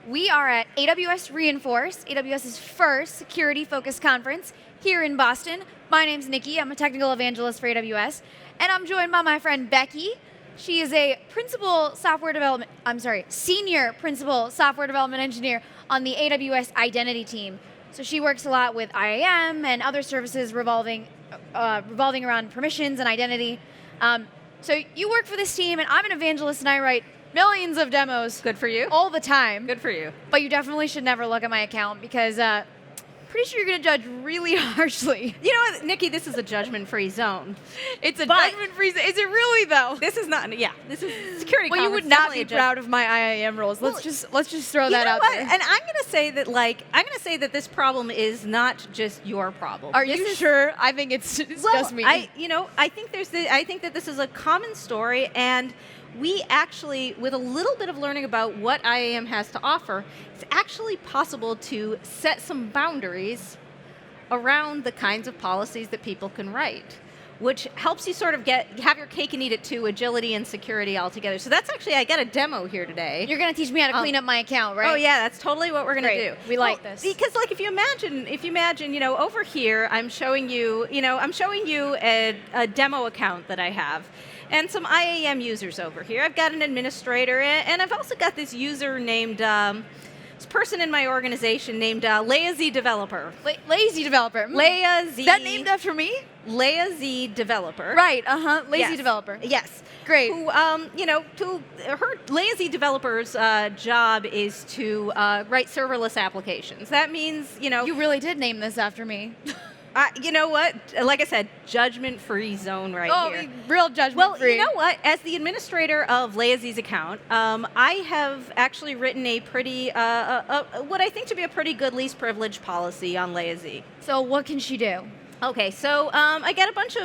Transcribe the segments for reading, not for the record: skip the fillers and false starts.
We are at AWS Reinforce, AWS's first security-focused conference here in Boston. My name's Nikki. I'm a technical evangelist for AWS, and I'm joined by my friend Becky. She is a senior principal software development engineer on the AWS identity team. So she works a lot with IAM and other services revolving around permissions and identity. So you work for this team, and I'm an evangelist, and I write millions of demos. Good for you. All the time. Good for you. But you definitely should never look at my account because pretty sure you're going to judge really harshly. You know what, Nikki, this is a judgment-free zone. It's a judgment-free zone. Is it really, though? This is not, yeah, this is security Well, you would not be proud of my IAM roles. Let's just throw that out there. And I'm going to say that, this problem is not just your problem. Are you sure? I think it's just me. I think that this is a common story, and we actually, with a little bit of learning about what IAM has to offer, it's actually possible to set some boundaries around the kinds of policies that people can write, which helps you sort of have your cake and eat it too, agility and security all together. So that's actually, I got a demo here today. You're going to teach me how to clean up my account, right? Oh yeah, that's totally what we're going to do. We like this. Because like if you imagine, over here, I'm showing you a demo account that I have. And some IAM users over here. I've got an administrator, and I've also got this user named, this person in my organization named Lazy Developer. Lazy Developer. Leia Z. Is that named after me? Leia Z Developer. Right, Lazy Developer. Yes. Great. Who, her Lazy Developer's job is to write serverless applications. That means, You really did name this after me. You know what? Like I said, judgment-free zone here. Real judgment-free. Well, you know what? As the administrator of Lazy's account, I have actually written a pretty, what I think to be a pretty good least privilege policy on Lazy. So what can she do? Okay, so I got a bunch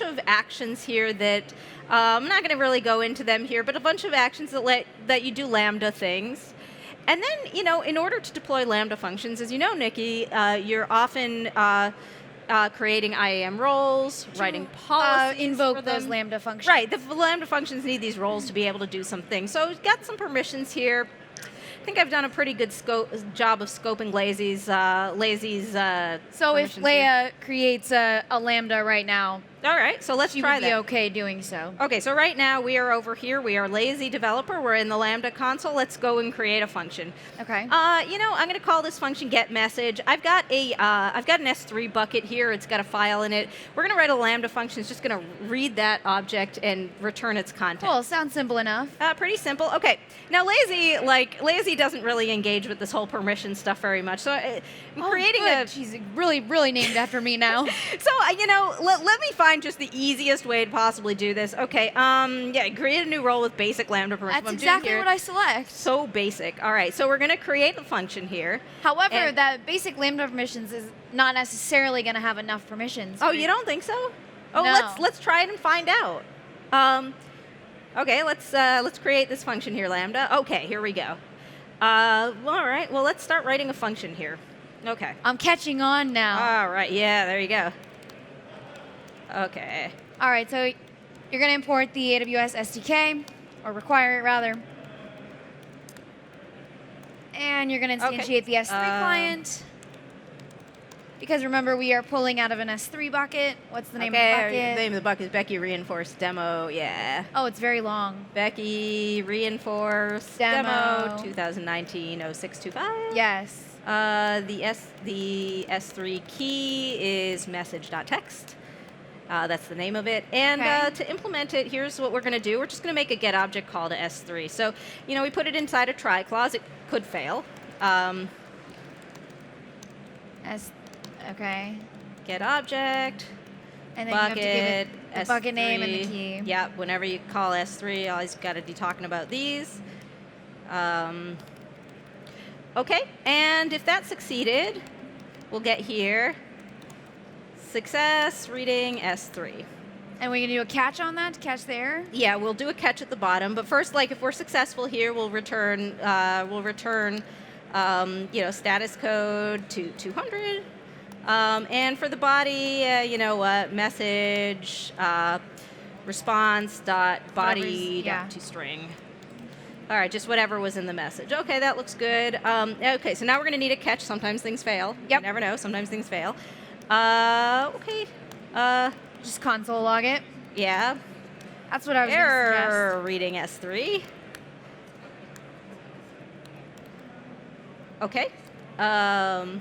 of actions here that I'm not going to really go into them here, but a bunch of actions that you do Lambda things. And then, in order to deploy Lambda functions, as you know, Nikki, you're often creating IAM roles, writing policies invoke for them. those Lambda functions. Right, the Lambda functions need these roles to be able to do some things. So we've got some permissions here. I think I've done a pretty good job of scoping Lazy's So if Leia creates a Lambda right now, all right, so let's try that. She would be okay doing so. Okay, so right now we are over here. We are Lazy Developer. We're in the Lambda console. Let's go and create a function. Okay. I'm going to call this function getMessage. I've got an S3 bucket here. It's got a file in it. We're going to write a Lambda function. It's just going to read that object and return its content. Well, sounds simple enough. Pretty simple. Okay. Now Lazy doesn't really engage with this whole permission stuff very much. So I'm creating good. She's really named after me now. So let me find just the easiest way to possibly do this. Okay, create a new role with basic Lambda permission. That's exactly what I select. So basic. All right, so we're going to create a function here. However, that basic Lambda permissions is not necessarily going to have enough permissions. Oh, you don't think so? Oh, no. let's try it and find out. Okay, let's create this function here, Lambda. Okay, here we go. All right, well, let's start writing a function here. Okay. I'm catching on now. All right, yeah, there you go. Okay. All right, so you're going to import the AWS SDK, or require it rather. And you're going to instantiate the S3 client. Because remember, we are pulling out of an S3 bucket. What's the name of the bucket? The name of the bucket is Becky Reinforce Demo, yeah. Oh, it's very long. Becky Reinforce Demo 2019-0625. Yes. The S3 key is message.txt. That's the name of it. And to implement it, here's what we're going to do. We're just going to make a get object call to S3. So, we put it inside a try clause. It could fail. Okay. Get object. And then bucket, you have to give it the S3, bucket name and the key. Yeah, whenever you call S3, always got to be talking about these. Okay, and if that succeeded, we'll get here. Success, reading S3. And we can do a catch on that to catch the error? Yeah, we'll do a catch at the bottom. But first, if we're successful here, we'll return status code to 200. And for the body, message response dot body dot to string. All right, just whatever was in the message. Okay, that looks good. Okay, so now we're going to need a catch. Sometimes things fail. Yep. You never know. Sometimes things fail. Okay. Just console log it. Yeah. That's what I was going to suggest. Error reading S3. Okay. And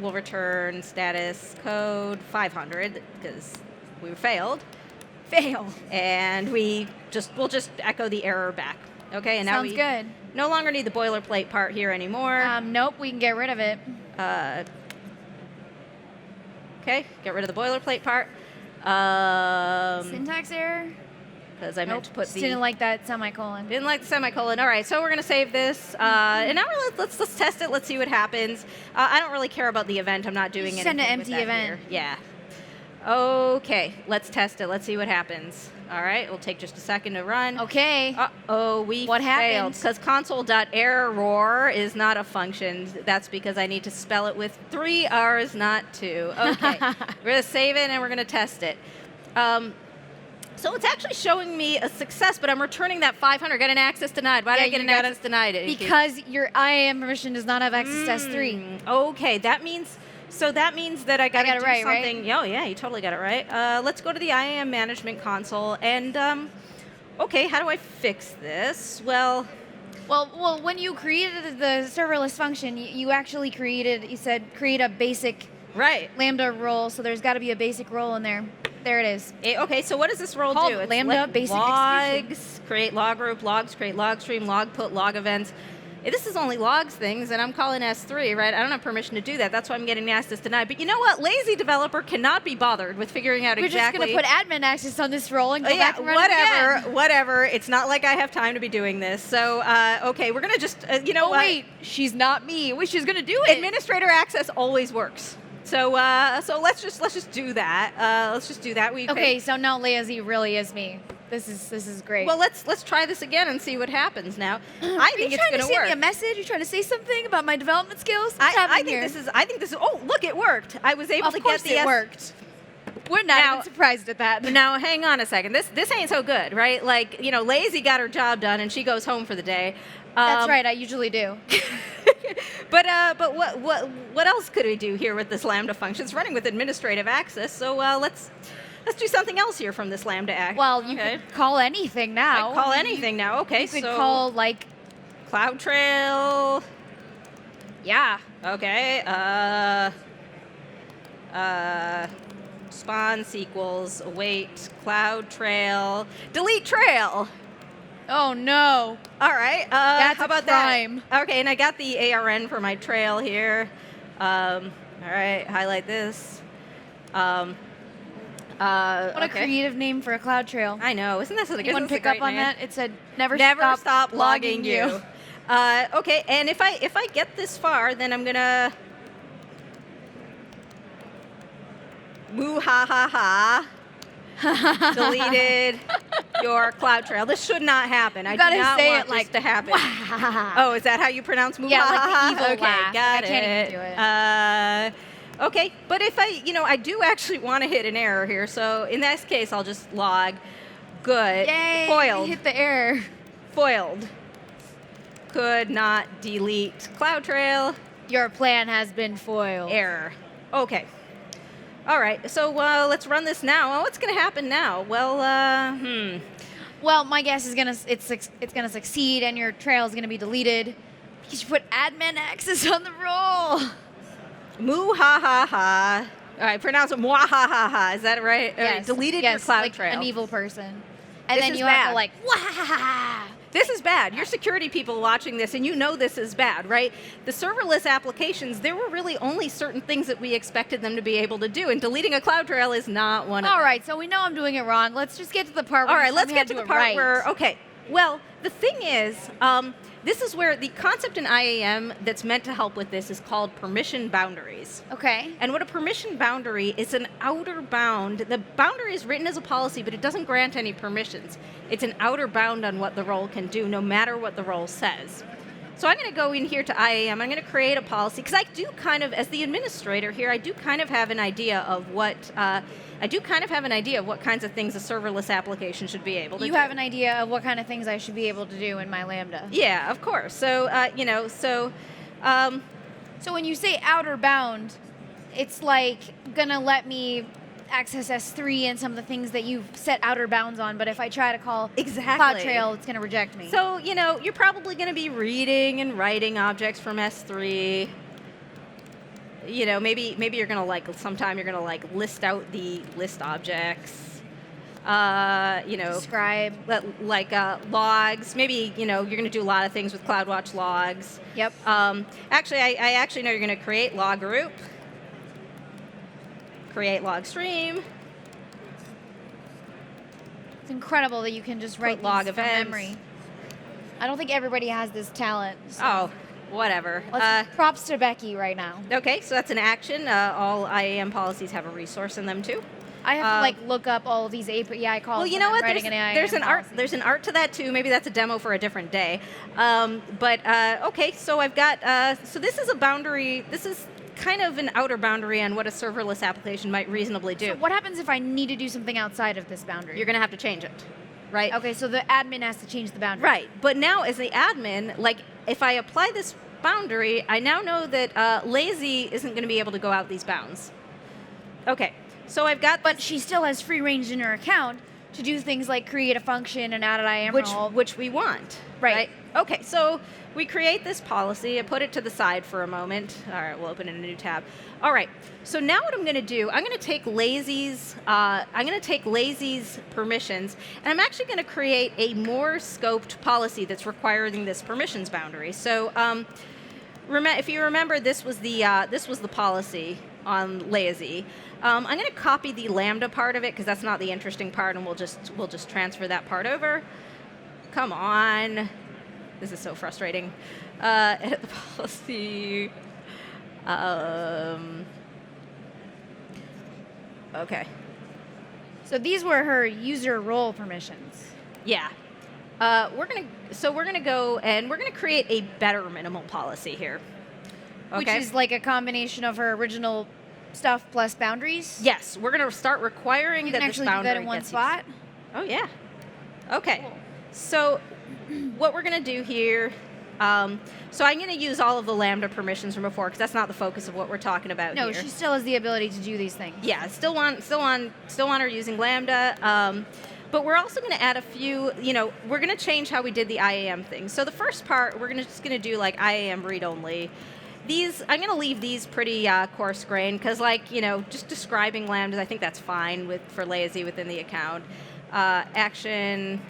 we'll return status code 500 because we failed. Fail. And we'll just echo the error back. Okay, and now Sounds we good. no longer need the boilerplate part here anymore. Nope, we can get rid of it. Okay, get rid of the boilerplate part. Syntax error? Because I meant to put just didn't like that semicolon. Didn't like the semicolon. All right, so we're going to save this. And now let's test it. Let's see what happens. I don't really care about the event. I'm not doing anything Send an with empty that event. here. Yeah. Okay, let's test it. Let's see what happens. All right, it'll take just a second to run. Okay. Uh-oh, we What failed. happened? Because console.error is not a function. That's because I need to spell it with 3 R's, not 2. Okay, we're going to save it and we're going to test it. So it's actually showing me a success, but I'm returning that 500. Got an access denied. Why did I get an access denied? Because your IAM permission does not have access to S3. Okay, that means that I got to do right, something. right? Oh yeah, you totally got it right. Let's go to the IAM management console and okay, how do I fix this? Well, when you created the serverless function, you actually you said create a basic right. Lambda role, so there's got to be a basic role in there. There it is. Okay, so what does this role Called do? It's Lambda basic logs, create log group, logs, create log stream, log put, log events. This is only logs things, and I'm calling S3, right? I don't have permission to do that. That's why I'm getting access denied. But you know what? Lazy developer cannot be bothered with figuring out We're exactly. We're just going to put admin access on this role and go back and run it again. Whatever. It's not like I have time to be doing this. So, okay, we're going to just, wait, she's not me. Wait, she's going to do it. Administrator access always works. So let's just do that. Let's just do that. Okay, so now Lazy really is me. This is great. Well, let's try this again and see what happens now. I think it's going to work. Are you trying to send me a message? You trying to say something about my development skills? I think this is. Oh, look, it worked. I was able to get the. It worked. We're not even surprised at that. Now, hang on a second. This ain't so good, right? Like, Lazy got her job done and she goes home for the day. That's right. I usually do. But what else could we do here with this Lambda function? It's running with administrative access, so let's do something else here from this Lambda act. Well, you could call anything now. I call anything now. Okay, you could call like CloudTrail. Yeah. Okay. Response equals await CloudTrail delete trail. Oh no! All right. That's how about a crime. that? Okay, and I got the ARN for my trail here. All right, highlight this. What a creative name for a cloud trail. I know, isn't that something? Anyone pick up on that? It said never stop logging you. Okay, and if I get this far, then I'm gonna moo ha ha ha. Deleted your cloud trail. This should not happen. I do not want this to happen. Oh, is that how you pronounce moo? Yeah, like the evil okay, laugh. got I can't even do it. Okay, but if I do actually want to hit an error here. So in this case, I'll just log. Good. Yay! Foiled. Hit the error. Foiled. Could not delete cloud Your plan has been foiled. error. Okay. All right, so let's run this now. Well, what's going to happen now? Well, Well, my guess is it's gonna succeed, and your trail is gonna be deleted because you put admin access on the role. Moo ha ha ha. All right, pronounce it mwah ha ha ha. Is that right? All right, deleted your cloud like trail. an evil person, and This then is you have bad. to like wah ha ha ha. This is bad. You're security people watching this, and you know this is bad, right? The serverless applications, there were really only certain things that we expected them to be able to do, and deleting a cloud trail is not one of them. All right, so we know I'm doing it wrong. Let's just get to the part where All right, let's we get had to the do it part right. where, okay, well, the thing is, this is where the concept in IAM that's meant to help with this is called permission boundaries. Okay. And what a permission boundary is an outer bound. The boundary is written as a policy, but it doesn't grant any permissions. It's an outer bound on what the role can do, no matter what the role says. So I'm going to go in here to IAM. I'm going to create a policy because I do kind of, as the administrator here, I do kind of have an idea of what kinds of things a serverless application should be able to do. You have an idea of what kind of things I should be able to do in my Lambda. Yeah, of course. So So when you say outer bound, it's like gonna let me access S3 and some of the things that you've set outer bounds on, but if I try to call CloudTrail, it's gonna reject me. So, you're probably gonna be reading and writing objects from S3. Maybe you're gonna sometime you're gonna list out the list objects. Describe. Logs. Maybe, you're gonna do a lot of things with CloudWatch logs. Yep. Actually, I actually know you're gonna create log group. Create log stream. It's incredible that you can just write log these from events. memory. I don't think everybody has this talent. So Oh, whatever. props to Becky right now. Okay, so that's an action. All IAM policies have a resource in them too. I have to look up all of these API calls. Well, you know what? There's There's an art to that too. Maybe that's a demo for a different day. Okay, so I've got. So this is a boundary. This is kind of an outer boundary on what a serverless application might reasonably do. So what happens if I need to do something outside of this boundary? You're going to have to change it, right? Okay, so the admin has to change the boundary. Right, but now as the admin, if I apply this boundary, I now know that lazy isn't going to be able to go out these bounds. Okay, so I've got. But she still has free range in her account to do things like create a function and add an IAM role. Which we want. Right. Okay, so we create this policy. I put it to the side for a moment. All right, we'll open in a new tab. All right, so now what I'm going to do, I'm going to take lazy's permissions, and I'm actually going to create a more scoped policy that's requiring this permissions boundary. So if you remember, this was the policy on lazy. I'm going to copy the Lambda part of it because that's not the interesting part, and we'll just transfer that part over. Come on. This is so frustrating. Edit the policy. Okay. So these were her user role permissions. Yeah. We're gonna go and we're gonna create a better minimal policy here. Okay. Which is like a combination of her original stuff plus boundaries. Yes, we're gonna start requiring you that can this actually boundary do that in one gets spot. used. Oh yeah. Okay. Cool. So what we're going to do here, so I'm going to use all of the Lambda permissions from before because that's not the focus of what we're talking about here. No, she still has the ability to do these things. Yeah, still want her using Lambda, but we're also going to add a few. We're going to change how we did the IAM thing. So the first part, we're just going to do IAM read only. These, I'm going to leave these pretty coarse grained because, just describing lambdas, I think that's fine for lazy within the account. Action.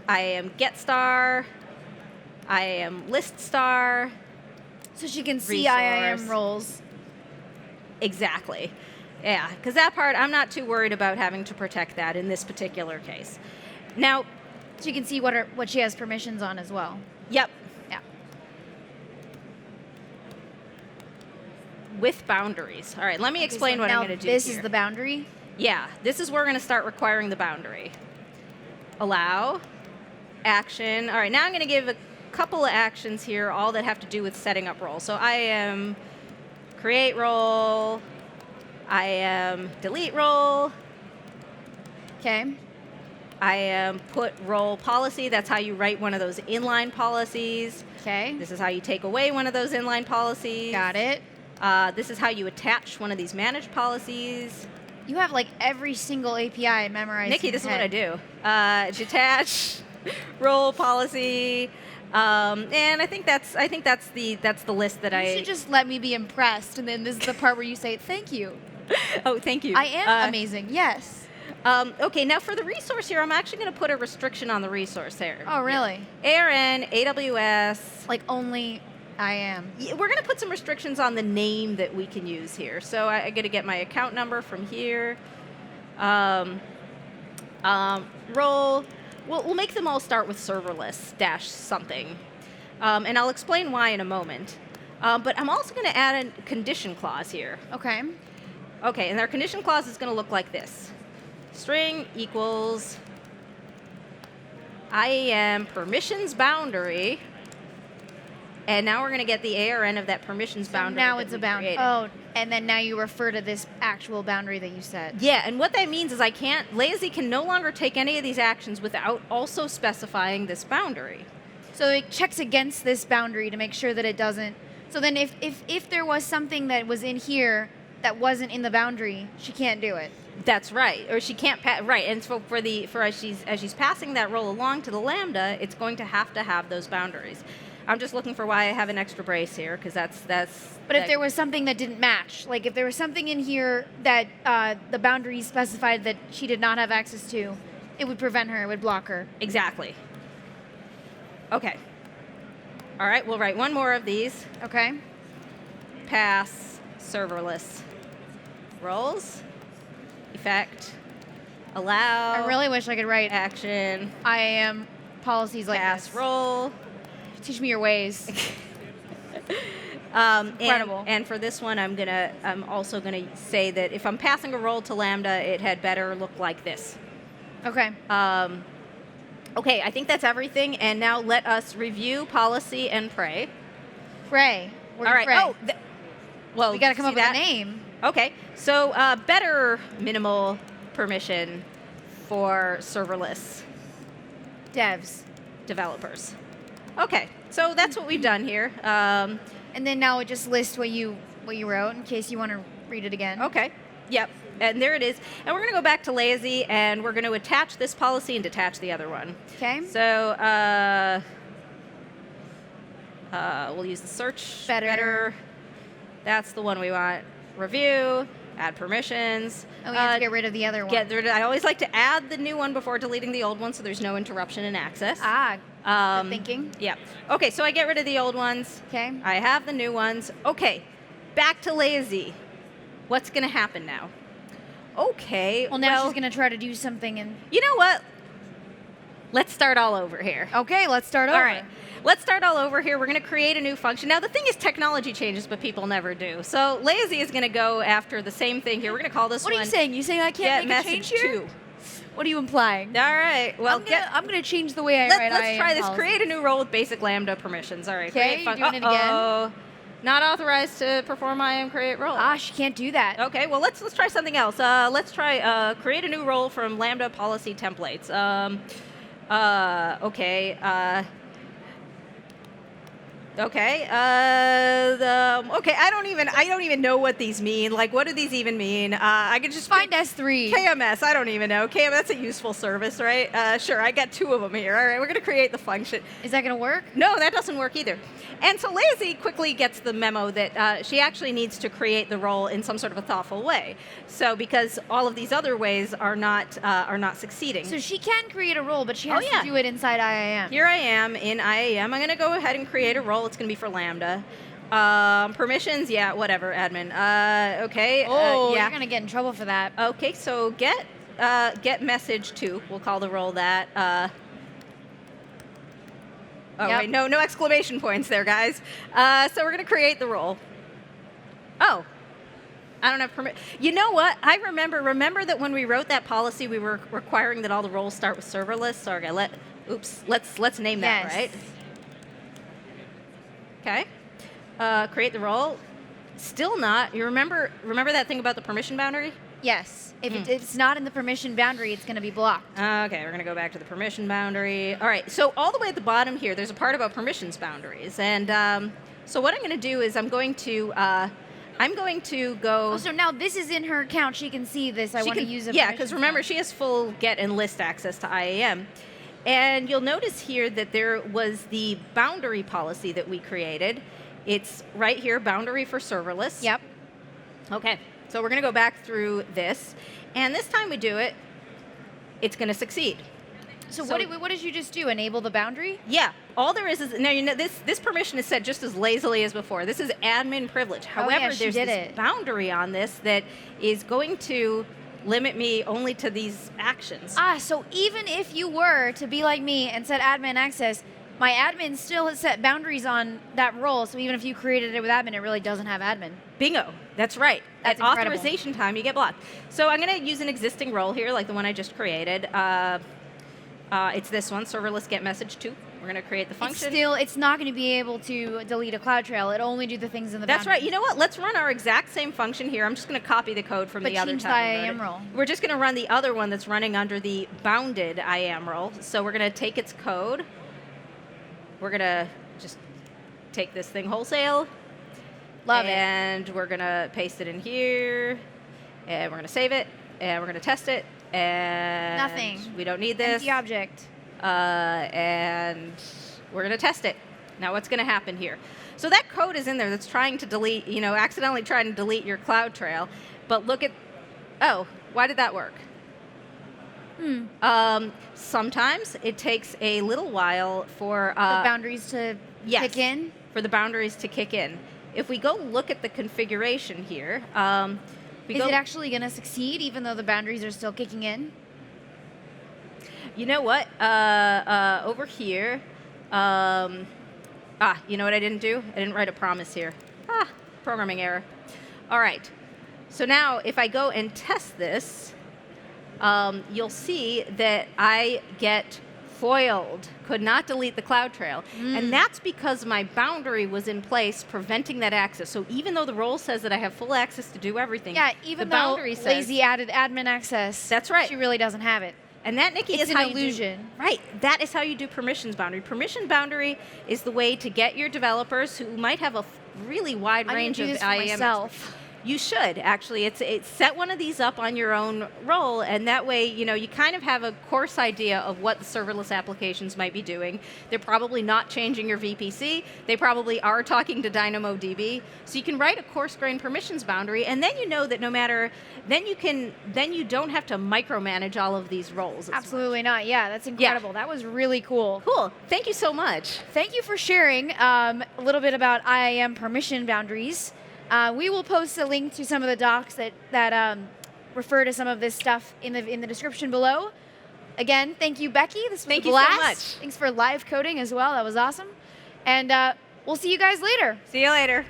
IAM get star, IAM list star. So she can see resource. IAM roles. Exactly. Yeah, because that part, I'm not too worried about having to protect that in this particular case. Now, She can see what she has permissions on as well. Yep. Yeah. With boundaries. All right, let me explain what I'm going to do This here. is the boundary? Yeah, this is where we're going to start requiring the boundary. Allow. Action. All right, now I'm going to give a couple of actions here, all that have to do with setting up roles. So IAM create role, IAM delete role, Okay. IAM put role policy. That's how you write one of those inline policies. Okay. This is how you take away one of those inline policies. Got it. This is how you attach one of these managed policies. You have every single API memorized. Nikki, in this is your what I head. do. Detach, role policy, and I think that's the list that You should just let me be impressed, and then this is the part where you say thank you. Oh, thank you. I am amazing. Yes. Okay, now for the resource here, I'm actually going to put a restriction on the resource there. Oh, really? ARN, AWS. Only I am. We're going to put some restrictions on the name that we can use here. So I got to get my account number from here. Role. We'll make them all start with serverless dash something. And I'll explain why in a moment. But I'm also going to add a condition clause here. Okay. Okay, and our condition clause is going to look like this. String equals IAM permissions boundary And now we're going to get the ARN of that permissions boundary. Now that it's a we boundary. created. Oh, and then now you refer to this actual boundary that you set. Yeah, and what that means is lazy can no longer take any of these actions without also specifying this boundary. So it checks against this boundary to make sure that it doesn't. So then if there was something that was in here that wasn't in the boundary, she can't do it. That's right, or she can't right. And so as she's passing that role along to the Lambda, it's going to have those boundaries. I'm just looking for why I have an extra brace here, because that's. But if there was something that didn't match, like if there was something in here that the boundary specified that she did not have access to, it would prevent her. It would block her. Exactly. Okay. All right, we'll write one more of these. Okay. Pass serverless roles. Effect. Allow. I really wish I could write action. IAM policies like Pass this. role. Teach me your ways. Incredible. And for this one, I'm also gonna say that if I'm passing a role to Lambda, it had better look like this. Okay. Okay, I think that's everything. And now let us review policy and pray. Pray. All right. Pray. Oh, well, we got to come up with that? a name. Okay, so better minimal permission for serverless Devs. developers. Okay, so that's what we've done here. And then now it just lists what you wrote in case you want to read it again. Okay, yep, and there it is. And we're going to go back to lazy, and we're going to attach this policy and detach the other one. Okay. So we'll use the search. Better. That's the one we want. Review, add permissions. Oh, we have to get rid of the other one. I always like to add the new one before deleting the old one so there's no interruption in access. Good thinking. Yeah. Okay, so I get rid of the old ones. Okay. I have the new ones. Okay, back to lazy. What's going to happen now? Okay. Well, now she's going to try to do something and... You know what? Let's start all over here. Okay, let's start over. All right. Let's start all over here. We're going to create a new function. Now, the thing is, technology changes, but people never do. So lazy is going to go after the same thing here. We're going to call this What one... are you saying? You saying I can't make a change here? 2. What are you implying? All right. Well, I'm gonna change the way I write. Let's try this. policy. Create a new role with basic Lambda permissions. All right. Okay, you're doing it again. Not authorized to perform IAM create role. She can't do that. Okay. Well, let's try something else. Let's try create a new role from Lambda policy templates. Okay. Okay. Okay. I don't even know what these mean. Like, what do these even mean? I could just Find S3. KMS. I don't even know. KMS. That's a useful service, right? Sure. I got 2 of them here. All right. We're gonna create the function. Is that gonna work? No, that doesn't work either. And so lazy quickly gets the memo that she actually needs to create the role in some sort of a thoughtful way. So because all of these other ways are not succeeding. So she can create a role, but she has yeah. to do it inside IAM. Here I am in IAM. I'm going to go ahead and create a role. It's going to be for Lambda. Permissions, yeah, whatever, admin. Okay. Yeah. Yeah. You're gonna get in trouble for that. Okay, so get message 2. We'll call the role that. Yep. Wait, no exclamation points there, guys. So we're going to create the role. Oh. I don't have permit. You know what? I remember that when we wrote that policy, we were requiring that all the roles start with serverless. So okay, let's name that, right? Okay. Create the role. Still not. You remember that thing about the permission boundary? Yes. If it's not in the permission boundary, it's going to be blocked. Okay, we're going to go back to the permission boundary. All right, so all the way at the bottom here, there's a part about permissions boundaries. And so what I'm going to do is I'm going to go... Oh, so now this is in her account. She can see this. I want to use it. Yeah, because remember, she has full get and list access to IAM. And you'll notice here that there was the boundary policy that we created. It's right here, boundary for serverless. Yep. Okay, so we're going to go back through this. And this time we do it, it's going to succeed. So what did you just do? Enable the boundary? Yeah. All there is now, you know, this permission is set just as lazily as before. This is admin privilege. However, there's this boundary on this that is going to limit me only to these actions. So even if you were to be like me and set admin access, my admin still has set boundaries on that role. So even if you created it with admin, it really doesn't have admin. Bingo. That's right. That's At incredible. authorization time, you get blocked. So I'm going to use an existing role here, like the one I just created. It's this one, serverless get message 2. We're going to create the function. It's not going to be able to delete a CloudTrail. It'll only do the things in the That's right. boundary. You know what? Let's run our exact same function here. I'm just going to copy the code from the other change the tab. IAM role. We're just going to run the other one that's running under the bounded IAM role. So we're going to take its code. We're going to just take this thing wholesale. Love it. And we're going to paste it in here. And we're going to save it. And we're going to test it. And Nothing. We don't need this. Empty object. And we're going to test it. Now what's going to happen here? So that code is in there that's trying to delete, accidentally trying to delete your CloudTrail. But look at, oh, why did that work? Sometimes it takes a little while for The boundaries to kick in? For the boundaries to kick in. If we go look at the configuration here, is it actually going to succeed even though the boundaries are still kicking in? You know what? Over here, you know what I didn't do? I didn't write a promise here. Programming error. All right. So now if I go and test this, you'll see that I get foiled, could not delete the CloudTrail. And that's because my boundary was in place preventing that access. So even though the role says that I have full access to do everything, even the though boundary says, lazy added admin access, that's right. She really doesn't have it. And that, Nikki, It's is how an illusion. you do, right? That is how you do permissions boundary. Permission boundary is the way to get your developers who might have a really wide range of I'm gonna do this for IAM. myself. You should actually. It's set one of these up on your own role, and that way, you kind of have a coarse idea of what the serverless applications might be doing. They're probably not changing your VPC. They probably are talking to DynamoDB. So you can write a coarse-grained permissions boundary, and then you know that then you don't have to micromanage all of these roles. Absolutely not. Yeah, that's incredible. Yeah. That was really cool. Cool. Thank you so much. Thank you for sharing a little bit about IAM permission boundaries. We will post a link to some of the docs that refer to some of this stuff in the description below. Again, thank you, Becky. This was a blast. Thank you so much. Thanks for live coding as well. That was awesome. And we'll see you guys later. See you later.